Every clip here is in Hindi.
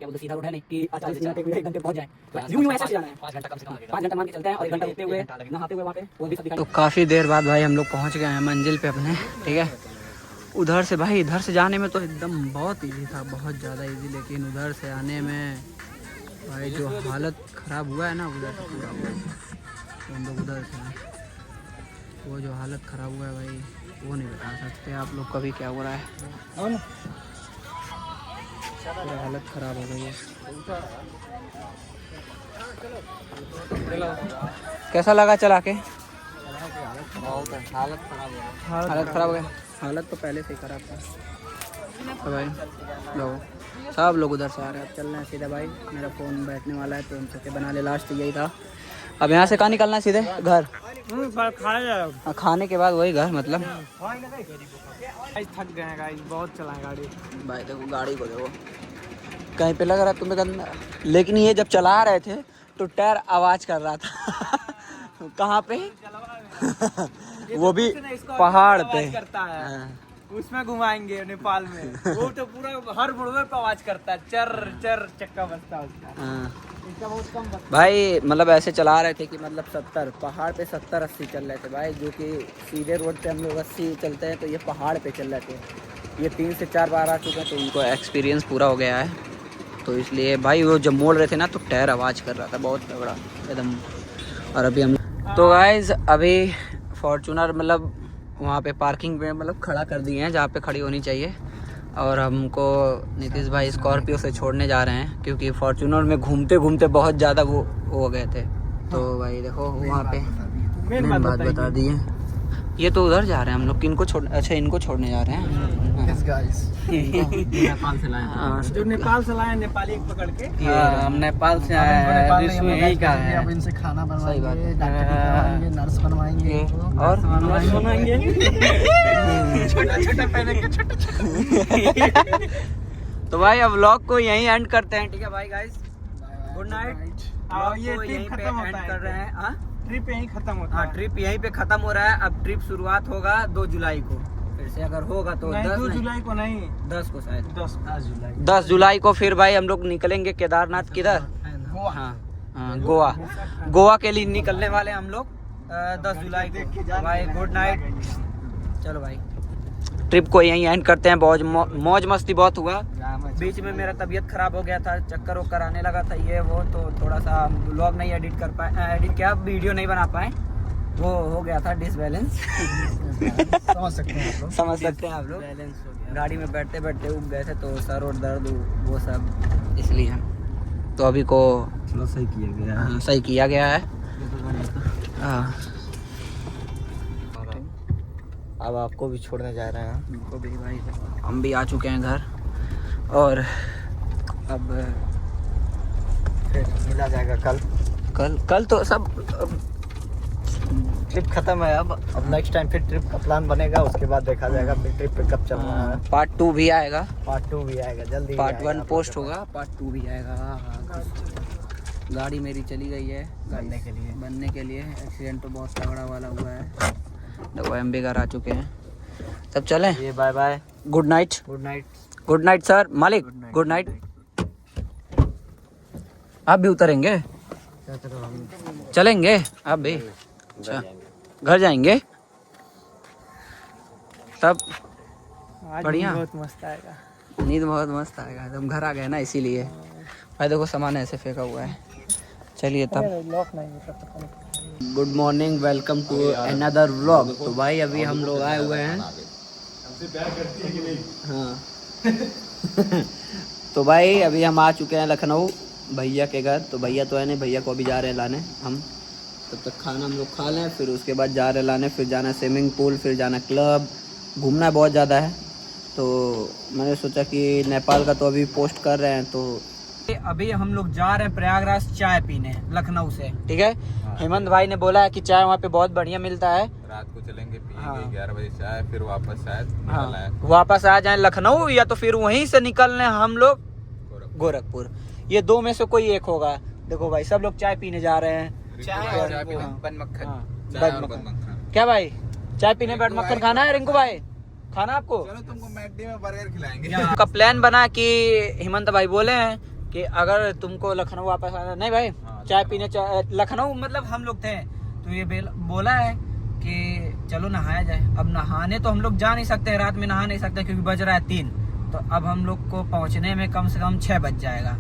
क्या बोलते सीधा रोड है नहीं कि 40 मिनट 1 घंटे पहुंच जाए। यूं ऐसे जाना है 5 घंटा कम से कम 5 घंटा मान के चलते हैं और 1 घंटा रुकते हुए नहाते हुए वहाँ पे वो भी सब दिखाएंगे। तो काफ़ी देर बाद भाई हम लोग पहुँच गए हैं मंजिल पे अपने, ठीक है। उधर से भाई इधर से जाने में तो एकदम बहुत ईजी था, बहुत ज़्यादा ईजी, लेकिन उधर से आने में भाई जो हालत ख़राब हुआ है ना उधर से पूरा हम लोग उधर से वो जो हालत ख़राब हुआ है भाई वो नहीं बता सकते आप लोग कभी क्या हो रहा है, पूरा हालत ख़राब हो गई है। कैसा लगा चला के? हालत ख़राब हो गया। हालत तो पहले से ही ख़राब था तो भाई लोग सब लोग उधर से आ रहे हैं। अब चल रहे हैं सीधा भाई, मेरा फ़ोन बैठने वाला है तो उन सबके बना ले, लास्ट यही था। अब यहाँ से कहाँ निकलना है? सीधे घर खाने के बाद वही घर, मतलब थक गए हैं गाइस, बहुत चलाएं गाड़ी भाई। देखो गाड़ी को देखो, कहीं पे लग रहा है तुम्हें गंदा, लेकिन ये जब चला रहे थे तो टायर आवाज़ कर रहा था कहाँ पे? वो भी पहाड़ पे करता है, उसमें घुमाएंगे नेपाल में। वो तो पूरा हर मुड़वे पे आवाज करता है, चर चर चक्का बजता है उसका। इसका बहुत कम बजता भाई। मतलब ऐसे चला रहे थे कि मतलब 70 पहाड़ पे 70-80 चल रहे थे भाई, जो कि सीधे रोड पे हम लोग 80 चलते हैं, तो ये पहाड़ पे चल रहे थे। ये 3 से 4 बार आ चुके हैं तो उनको एक्सपीरियंस पूरा हो गया है, तो इसलिए भाई वो जब मोड़ रहे थे ना तो टायर आवाज़ कर रहा था बहुत तगड़ा एकदम। और अभी हम तो गाइस अभी फॉर्चूनर मतलब वहाँ पे पार्किंग में मतलब खड़ा कर दिए हैं जहाँ पे खड़ी होनी चाहिए, और हमको नीतीश भाई स्कॉर्पियो से छोड़ने जा रहे हैं क्योंकि फॉर्चूनर में घूमते घूमते बहुत ज़्यादा वो हो गए थे। तो भाई देखो वहाँ पे मेन बात बता दिए। ये तो उधर जा रहे हैं हम लोग, किनको छोड़, अच्छा इनको छोड़ने जा रहे हैं। नेपाल से लाए, जो नेपाल से लाए नेपाली पकड़ के। हम नेपाल से आए हैं, यही का है। अब इनसे खाना बनवाएंगे, डॉक्टरी करवाएंगे, नर्स बनवाएंगे और नर्स बनवाएंगे छोटा छोटा पहने के छोटा। तो भाई अब व्लॉग को यहीं एंड करते हैं, ठीक है भाई गाइस, गुड नाइट। ये ट्रिप खत्म होता है, कर रहे हैं, ट्रिप यहीं खत्म होता है। ट्रिप यहीं पे खत्म हो रहा है। अब ट्रिप शुरुआत होगा 2 जुलाई को, फिर से अगर होगा तो 2 जुलाई को नहीं, 10 को शायद, 10 जुलाई को फिर भाई हम लोग निकलेंगे केदारनाथ। किधर? हाँ गोवा। गोवा के लिए निकलने वाले हम लोग 10 जुलाई को भाई। Good night. चलो भाई ट्रिप को यहीं एंड करते हैं। बहुत मौज मस्ती बहुत हुआ। बीच में मेरा तबीयत खराब हो गया था, चक्कर वक्कर आने लगा था ये वो, तो थोड़ा सा व्लॉग नहीं एडिट कर पाए, एडिट क्या वीडियो नहीं बना पाए, वो हो गया था डिसबैलेंस। समझ सकते हैं आप लोग। गाड़ी में बैठते बैठते उग गए थे तो सर और दर्द वो सब, इसलिए तो अभी को सही किया गया है। अब आपको भी छोड़ने जा रहे हैं, उनको भी भाई। हम भी आ चुके हैं घर, और अब फिर मिला जाएगा कल तो सब ट्रिप खत्म है। अब नेक्स्ट टाइम फिर ट्रिप का प्लान बनेगा, उसके बाद देखा जाएगा फिर ट्रिप पे कब चलना है। पार्ट 2 भी आएगा, जल्दी। पार्ट 1 पोस्ट होगा, पार्ट 2 भी आएगा। गाड़ी मेरी चली गई है बनने के लिए। एक्सीडेंट तो बहुत तगड़ा वाला हुआ है। देखो एमबी घर आ चुके हैं, तब चलें। ये bye bye, good night sir. मालिक गुड नाइट। आप भी उतरेंगे? चलेंगे आप भी? अच्छा घर जाएंगे तब बढ़िया, बहुत मस्त आएगा, नींद बहुत मस्त आएगा। हम घर आ गए ना इसीलिए। भाई देखो सामान ऐसे फेंका हुआ है। चलिए तब लॉक नहीं होता। Good morning, welcome to another vlog. तो भाई अभी हम लोग आए हुए हैं, हाँ तो भाई अभी हम आ चुके हैं लखनऊ भैया के घर। तो भैया तो है नहीं, भैया को अभी जा रहे हैं लाने हम। तब तक खाना हम लोग खा लें, फिर उसके बाद जा रहे हैं लाने, फिर जाना है स्विमिंग पूल, फिर जाना क्लब। घूमना बहुत ज़्यादा है, तो मैंने सोचा कि नेपाल का तो अभी पोस्ट कर रहे हैं, तो अभी हम लोग जा रहे हैं प्रयागराज चाय पीने लखनऊ से, ठीक है। हेमंत भाई ने बोला है कि चाय वहाँ पे बहुत बढ़िया मिलता है। रात को चलेंगे, पियेंगे 11 बजे चाय, फिर वापस शायद वापस आ जाए लखनऊ, या तो फिर वहीं से निकलने हम लोग गोरखपुर। ये 2 में से कोई एक होगा। देखो भाई सब लोग चाय पीने जा रहे हैं। क्या भाई चाय पीने बट मक्खन खाना है रिंकू भाई? खाना आपको? चलो तुमको मैकडी में बर्गर खिलाएंगे। का प्लान बना कि हेमंत भाई बोले हैं कि अगर तुमको लखनऊ वापस आना, नहीं भाई चाय पीने लखनऊ मतलब हम लोग थे तो ये बोला है कि चलो नहाया जाए। अब नहाने तो हम लोग जा नहीं सकते, रात में नहा नहीं सकते क्योंकि बज रहा है 3, तो अब हम लोग को पहुंचने में कम से कम 6 बज जाएगा।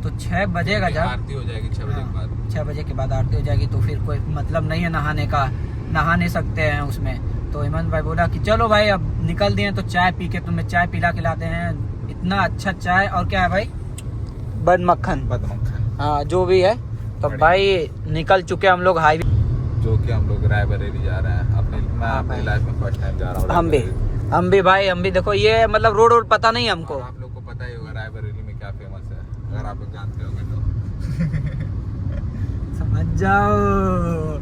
तो 6 बजेगा जब आरती हो जाएगी 6 बजे के बाद, 6 बजे के बाद आरती हो जाएगी, तो फिर कोई मतलब नहीं है नहाने का, नहा नहीं सकते हैं उसमें। तो हेमंत भाई बोला कि चलो भाई अब निकल दिए तो चाय पी के तुम्हें चाय पिला के लाते हैं। इतना अच्छा चाय, और क्या है भाई, बद मक्खन, हाँ जो भी है। तो भाई निकल चुके हम लोग हाईवे, जो कि हम लोग रायबरेली जा रहे हैं। मैं अपनी लाइफ में फर्स्ट टाइम जा रहा हूँ। हम भी भाई, हम भी देखो ये मतलब रोड पता नहीं हमको। आप लोग को पता ही होगा रायबरेली में क्या फेमस है, अगर आप लोग जानते होंगे तो समझ जाओ।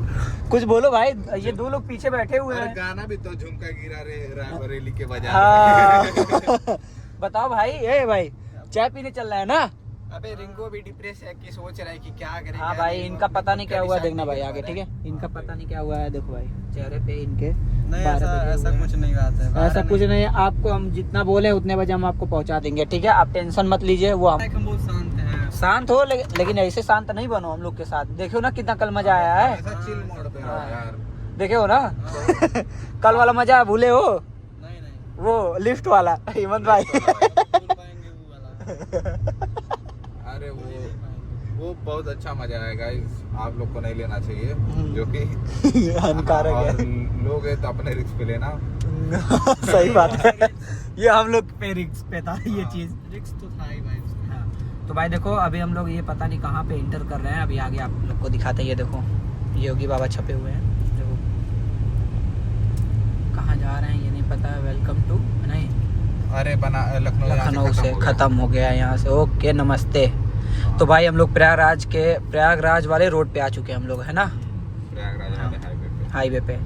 कुछ बोलो भाई, ये 2 लोग पीछे बैठे हुए हैं। गाना भी तो झुमका गिरा रे रायबरेली के बजाय। हाँ। बताओ भाई, ए भाई चाय पीने चल रहा है ना। अबे रिंकू भी डिप्रेस है कि सोच रहा है कि क्या करें। हाँ भाई, इनका पता नहीं क्या हुआ, देखना भाई आगे, ठीक है। इनका पता नहीं क्या हुआ है, देखो भाई चेहरे पे इनके। नहीं ऐसा कुछ नहीं बात है, ऐसा कुछ नहीं है। आपको हम जितना बोले उतने बजे हम आपको पहुंचा देंगे, ठीक है। आप टेंशन मत लीजिए। वो हम बहुत शांत है, शांत हो, लेकिन ऐसे शांत नहीं बनो हम लोग के साथ। देखो ना कितना कल मजा आया है, ऐसा चिल मोड पे रहो यार। देखे हो ना। कल वाला मजा भूले हो, नहीं वो लिफ्ट वाला हेमंत भाई। अरे वो बहुत अच्छा मजा आएगा, आप लोग को नहीं लेना चाहिए, जो कि हानिकारक है। लोग है तो अपने रिस्क पे लेना। सही बात है, ये हम लोग पे रिस्क पे था ये चीज। रिक्स तो था ही भाई। तो भाई देखो अभी हम लोग ये पता नहीं कहाँ पे इंटर कर रहे हैं। अभी आगे आप लोग को दिखाते हैं, ये देखो योगी बाबा छपे हुए हैं। देखो कहाँ जा रहे हैं ये नहीं पता है। वेलकम टू, नहीं अरे बना लखनऊ से खत्म हो गया यहाँ से। ओके नमस्ते। तो भाई हम लोग प्रयागराज वाले रोड पे आ चुके हैं हम लोग, है ना, प्रयागराज वाले हाईवे पे।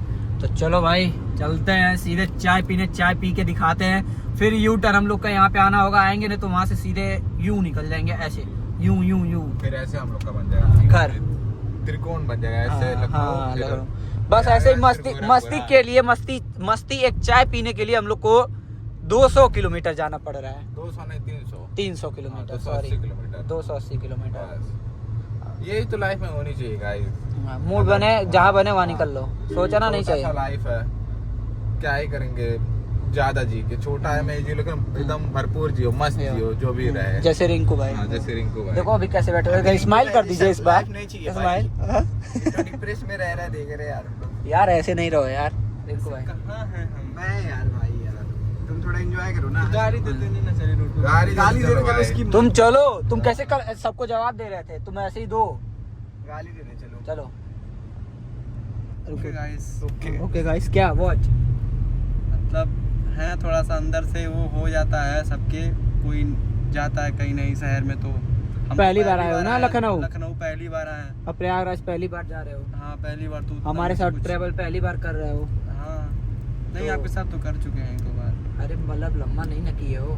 तो चलो भाई चलते हैं सीधे चाय पीने, चाय पी के दिखाते हैं। फिर यू टर्न हम लोग का यहाँ पे आना होगा, आएंगे नहीं तो वहाँ से सीधे यूं निकल जाएंगे, ऐसे यूं फिर ऐसे हम लोग का बन जाएगा घर, त्रिकोण बन जाएगा ऐसे। हाँ, लखनऊ बस ऐसे ही मस्ती के लिए, मस्ती एक चाय पीने के लिए हम लोग को 200 किलोमीटर जाना पड़ रहा है। 200 नहीं 300 किलोमीटर, 280 किलोमीटर, 280 किलोमीटर। यही तो लाइफ में होनी चाहिए गाइस। मूड बने जहाँ बने वहाँ निकल लो, सोचना नहीं चाहिए। लाइफ है, क्या ही करेंगे, ज्यादा जी के छोटा है मैं जियो, लेकिन एकदम भरपूर जियो, मस्त जियो, जो भी रहे। जैसे रिंकू भाई, जैसे रिंकू भाई देखो अभी कैसे बैठे हुए। स्माइल कर दीजिए इस बार, नहीं चाहिए स्माइल। डिप्रेस में रह रहा देख रहे यार। यार ऐसे नहीं रहो यार रिंकू भाई। कहाँ है हम? मैं यार भाई तुम थोड़ा एंजॉय करो ना। गाड़ी दे देनी ना, चलिए रूट गाली दे चलो उसकी तुम चलो, तुम कैसे कल सबको जवाब दे रहे थे, तुम ऐसे ही दो। गाली देने चलो। चलो ओके गाइस, ओके गाइस, क्या वॉच मतलब है थोड़ा सा अंदर से वो हो जाता है सबके, कोई जाता है कहीं नई शहर में तो हम पहली बार आए हो ना लखनऊ? लखनऊ पहली बार आए हैं। अब प्रयागराज पहली बार जा रहे हो? हाँ पहली बार। तो हमारे साथ ट्रेवल पहली बार कर रहे हो? हाँ नहीं, आपके साथ तो कर चुके हैं एक दो बार। अरे मतलब लंबा नहीं ना किए हो?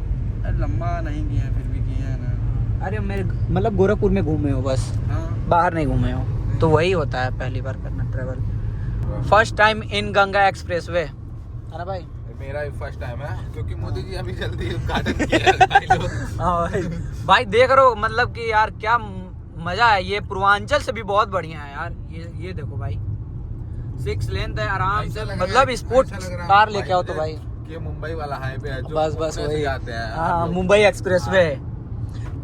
अरे लंबा नहीं किए हैं, फिर भी किए हैं ना। अरे मेरे मतलब गोरखपुर में घूमे हो बस, हाँ बाहर नहीं घूमे हो, तो वही होता है पहली बार करना travel. First time in Ganga express way, है ना भाई? मेरा भी फर्स्ट टाइम है, क्योंकि मोदी जी अभी जल्दी उद्घाटन किया है भाई लोग। हाँ भाई देख रहे हो, मतलब कि यार क्या मजा है। ये पूर्वांचल से भी बहुत बढ़िया है यार। ये देखो भाई 6 लेन है आराम से, मतलब स्पोर्ट्स कार लेके आओ तो भाई। ये मुंबई वाला हाईवे है जो बस वही जाते हैं। हाँ मुंबई एक्सप्रेस वे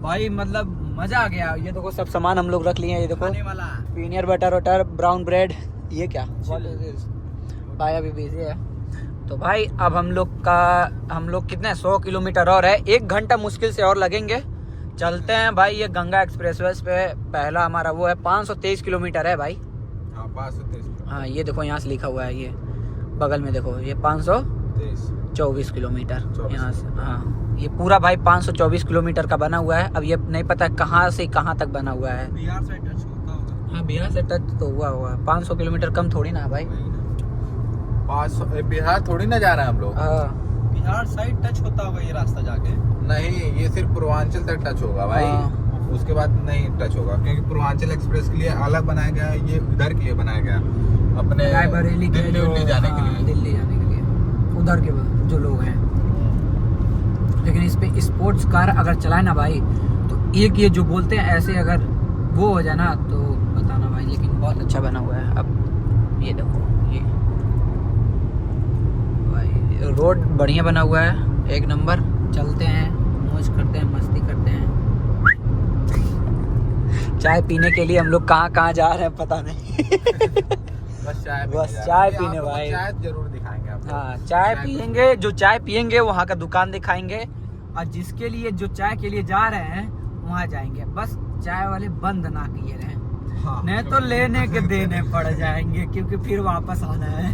भाई, मतलब मजा आ गया। ये देखो सब सामान हम लोग रख लिए हैं। ये देखो वाला पीनियर बटर वटर, ब्राउन ब्रेड, ये क्या भाई अभी बिजी है। तो भाई अब हम लोग कितने 100 किलोमीटर और है, 1 घंटा मुश्किल से और लगेंगे। चलते हैं भाई। ये गंगा एक्सप्रेसवे पे पहला हमारा वो है, 523 किलोमीटर है भाई। हाँ 523। हाँ ये देखो यहाँ से लिखा हुआ है, ये बगल में देखो, ये 524 किलोमीटर यहाँ से। हाँ ये पूरा भाई 524 किलोमीटर का बना हुआ है। अब ये नहीं पता कहाँ से कहाँ तक बना हुआ है। बिहार से टच होता होगा। हाँ बिहार से टच तो हुआ होगा, 500 किलोमीटर कम थोड़ी ना है भाई। 500 बिहार थोड़ी ना जा रहे हैं हम लोग। हाँ बिहार साइड टच होता होगा ये रास्ता जाके। नहीं, ये सिर्फ पूर्वांचल तक टच होगा भाई। उसके बाद नहीं टच होगा, क्योंकि पूर्वांचल एक्सप्रेस के लिए अलग बनाया गया है, ये इधर के लिए बनाया गया अपने रायबरेली के दिल्ली जाने के लिए। दिल्ली जाने के लिए उधर के जो लोग हैं। लेकिन इस पे स्पोर्ट्स कार अगर चलाए ना भाई, तो ये जो बोलते हैं ऐसे अगर वो हो जाए ना तो बताना भाई, लेकिन बहुत अच्छा बना हुआ है। अब ये देखो, ये भाई रोड बढ़िया बना हुआ है, एक नंबर। चलते हैं, मौज करते हैं, मस्ती करते हैं। चाय पीने के लिए हम लोग कहाँ जा रहे हैं पता नहीं। बस चाय पीने भाई। चाय जरूर दिखाएंगे आप। हाँ, चाय पियेंगे। जो चाय पियेंगे वहाँ का दुकान दिखाएंगे, और जिसके लिए जो चाय के लिए जा रहे हैं वहाँ जाएंगे। बस चाय वाले बंद ना किए रहे, हाँ। नहीं तो लेने के देने पड़ जाएंगे, क्योंकि फिर वापस आना है।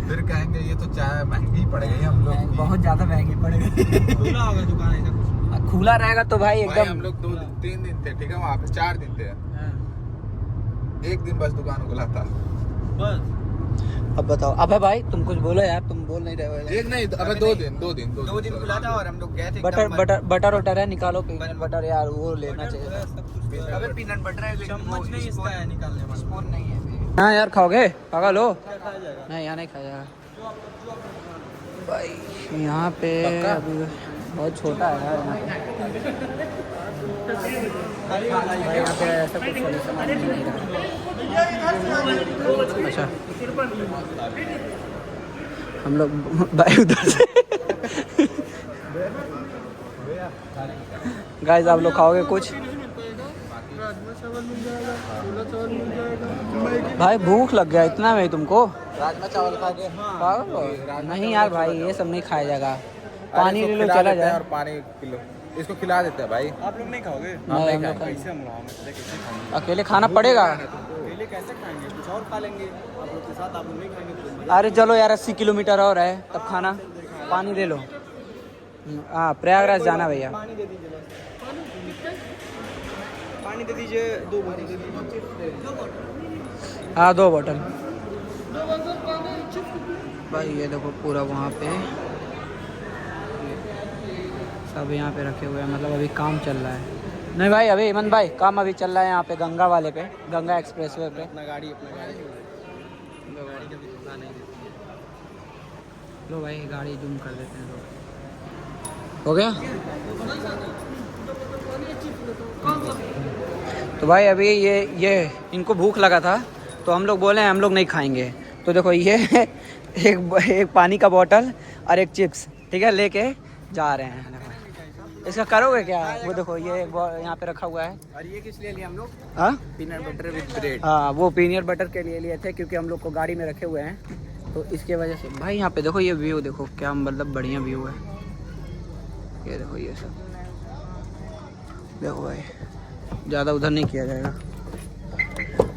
फिर कहेंगे ये तो चाय महंगी पड़ गई हम लोग की। बहुत ज्यादा महंगी पड़ गई। खुला होगा दुकान ऐसा कुछ? खुला रहेगा तो भाई भाई एकदम। हम लोग 2-3 दिन थे, ठीक है, वहाँ पे 4 दिन थे। एक दिन बस दुकान खुला था। बस अब बताओ। अबे भाई तुम कुछ बोलो यार, तुम बोल नहीं रहे हो। एक नहीं, अबे 2 दिन 2 दिन 2 दिन खुला था और हम लोग गए थे। बटर वटर है, निकालो पीनट बटर यार, वो लेना चाहिए। अबे पीनट बटर है लेकिन चम्मच नहीं इसका है निकालने वाला, स्पून नहीं है। हाँ यार, खाओगे? पागल हो? नहीं, यहाँ नहीं खाया भाई। यहाँ पे अभी बहुत छोटा है यार। भाई यहाँ पे ऐसा कुछ सॉल्यूशन नहीं रहा। अच्छा, हम लोग भाई उधर से गाइस, आप लोग खाओगे कुछ? भाई भूख लग गया इतना में तुमको? राजमा चावल खा के। पागल हो? नहीं यार भाई, ये सब नहीं खाया जाएगा। पानी ले लो, चला जाए। और पानी किलो इसको खिला देते हैं भाई। आप लोग नहीं खाओगे? नहीं, हम लोग कैसे हम कैसे खाएंगे? अकेले खाना पड़ेगा। अकेले कैसे खाएंगे? कुछ और खा लेंगे आप लोग के साथ। आप लोग नहीं खाएंगे तो मजा। अरे चलो यार, 80 किलोमीटर और है तब खाना। पानी ले लो। हाँ, प्रयागराज जाना भैया। पानी दे दीजिए बस। पानी दे दीजिए, 2 बोतल दे दीजिए। हाँ, 2 बोतल। भाई ये देखो पूरा वहाँ पे सब यहाँ पे रखे हुए हैं, मतलब अभी काम चल रहा है। नहीं भाई, अभी हेमंत भाई काम अभी चल रहा है यहाँ पे गंगा वाले पे, गंगा एक्सप्रेसवे पे। अपना गाड़ी लो भाई, गाड़ी जूम कर देते हैं। हो गया? तो भाई अभी ये इनको भूख लगा था तो हम लोग बोले हम लोग नहीं खाएंगे। तो देखो ये एक पानी का बोतल और एक चिप्स, ठीक है, लेके जा रहे हैं। इसका करोगे क्या? वो देखो ये यहाँ पे रखा हुआ है। और ये किस लिए लिया हम लोग? हाँ, पीनट बटर विद ब्रेड। हाँ, वो पीनट बटर के लिए थे, क्योंकि हम लोग को गाड़ी में रखे हुए हैं, तो इसके वजह से। भाई यहाँ पे देखो ये व्यू, देखो क्या मतलब बढ़िया व्यू है। ये देखो ये सब देखो भाई, ज़्यादा उधर नहीं किया जाएगा।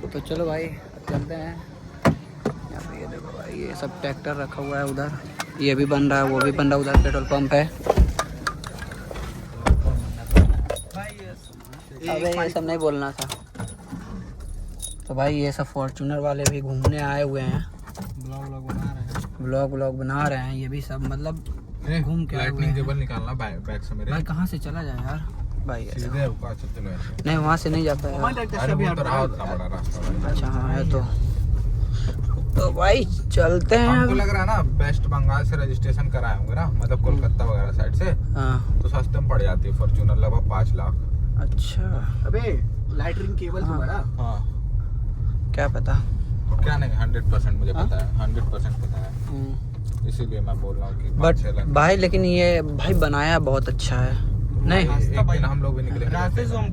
तो चलो भाई चलते हैं। यहाँ पे ये देखो भाई, ये सब ट्रैक्टर रखा हुआ है उधर, ये भी बन रहा है, वो भी बन रहा है, उधर पेट्रोल पंप है। अबे ये सब नहीं बोलना था। तो भाई ये सब फॉर्च्यूनर वाले भी घूमने आए हुए हैं, ब्लॉग बना रहे हैं। ये भी सब मतलब घूम के आए हुए हैं। केबल निकालना बैग से मेरे। भाई कहाँ से चला जाए यार भाई? सीधे ऊपर चलो ऐसे। नहीं, वहाँ से नहीं जाता है। अरे वो तो रहा उतना बड़ा रास्ता। अच्छा हाँ है। तो भाई चलते हैं। हमको लग रहा है ना वेस्ट बंगाल से रजिस्ट्रेशन कराए होंगे ना, मतलब कोलकाता वगैरह साइड से, हाँ, तो सस्ते में पड़ जाती है फॉर्च्यूनर, लगभग 5 लाख। अच्छा। अबे लाइटरिंग केबल तो बड़ा। हाँ, क्या पता। क्या नहीं, 100% मुझे हाँ? पता है, 100% पता है, इसीलिए मैं बोल रहा हूँ कि बट 5-6 लाख। भाई लेकिन ये भाई बनाया बहुत अच्छा है। नहीं, एक दिन हम लोग भी निकलेंगे। रास्ते से हम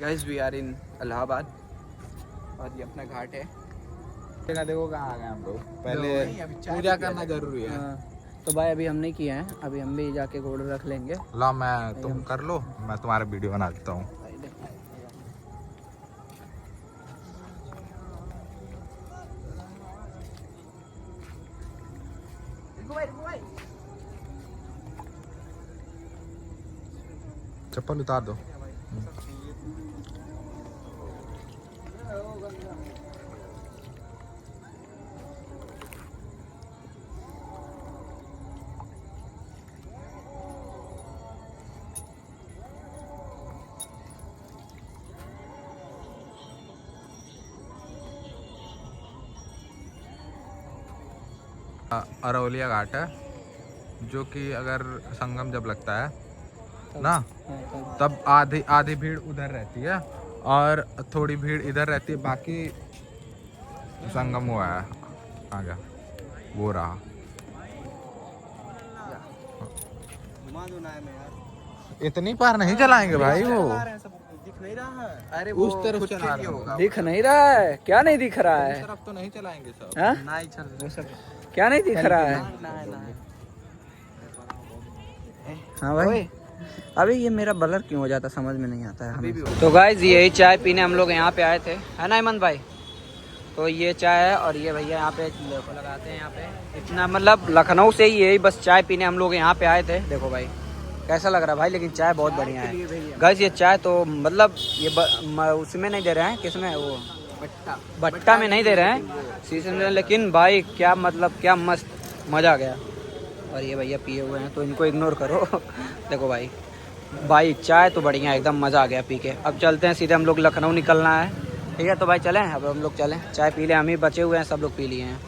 guys we are in Allahabad और ये अपना घाट है। देखो कहाँ आ गए हम लोग। पहले पूजा करना जरूरी है। तो भाई अभी हम नहीं किए हैं, अभी हम भी जाके घोड़ रख लेंगे। ला मैं, तुम कर लो, मैं तुम्हारा वीडियो बना देता हूँ। चप्पल उतार दो। अरौलिया घाट है, जो कि अगर संगम जब लगता है ना तब आधी आधी भीड़ उधर रहती है और थोड़ी भीड़ इधर रहती है, बाकी संगम हुआ है आगे वो रहा। इतनी पार नहीं चलाएंगे भाई वो, दिख नहीं रहा है। अरे उस तरफ चला रहे होगा। दिख नहीं रहा है, क्या नहीं दिख रहा है? उस तरफ तो नहीं चलाएंगे सब। हाँ? नहीं चल वो सब क्या नहीं दिख रहा है? हाँ भाई, अभी ये मेरा ब्लर क्यों हो जाता समझ में नहीं आता है हमें। तो गाइज यही चाय पीने हम लोग यहाँ पे आए थे, है ना हेमंत भाई? तो ये चाय है और ये भैया यहाँ पे लोको लगाते हैं यहाँ पे। इतना मतलब लखनऊ से ही यही बस चाय पीने हम लोग यहाँ पे आए थे। देखो भाई कैसा लग रहा है भाई, लेकिन चाय बहुत बढ़िया है गाइस। ये चाय तो मतलब ये उसमें नहीं दे रहे हैं, किसमें वो भट्टा में नहीं दे रहे हैं, शीशे में, लेकिन भाई क्या मतलब क्या मस्त मज़ा आ गया। और ये भैया पिए हुए हैं तो इनको इग्नोर करो। देखो भाई चाय तो बढ़िया एकदम मज़ा आ गया पी के। अब चलते हैं सीधे, हम लोग लखनऊ निकलना है, ठीक है? तो भाई चलें, अब हम लोग चलें, चाय पी लें, हम ही बचे हुए हैं, सब लोग पी लिए हैं।